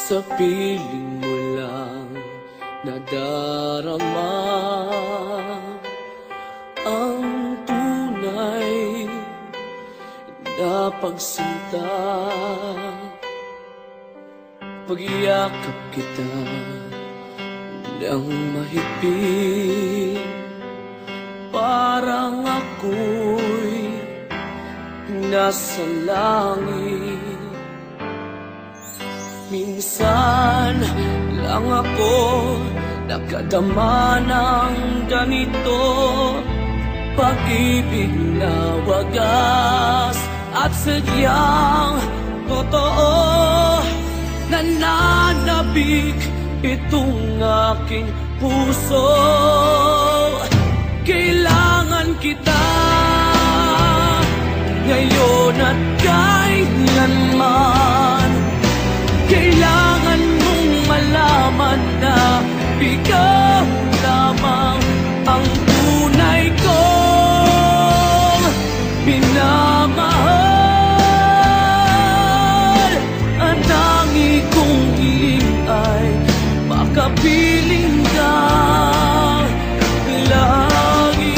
sa piling mo lang nadarama ang tunay na pagsinta. Pag-iyakap kita ng mahigpit, parang ako'y nasa langit. Minsan lang ako nakadama ng ganito, pag-ibig na wagas at sadyang totoo. Nananabik itong aking puso, kailangan kita ngayon at kailanman. Kailangan mong malaman na ikaw lamang ang tunay kong minamahal. Ang tangi kong hiling ay makapiling ka lagi.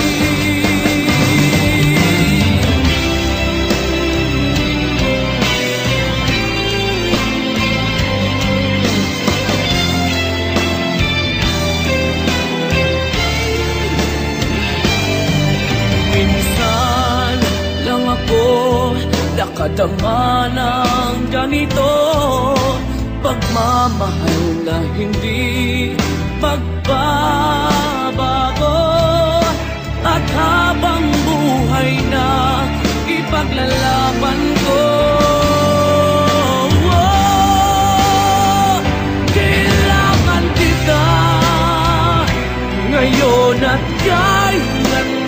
Nakadama ng ganito, pagmamahal na hindi magbabago. At habang buhay na ipaglalaban ko, kailangan kita ngayon at kailanman.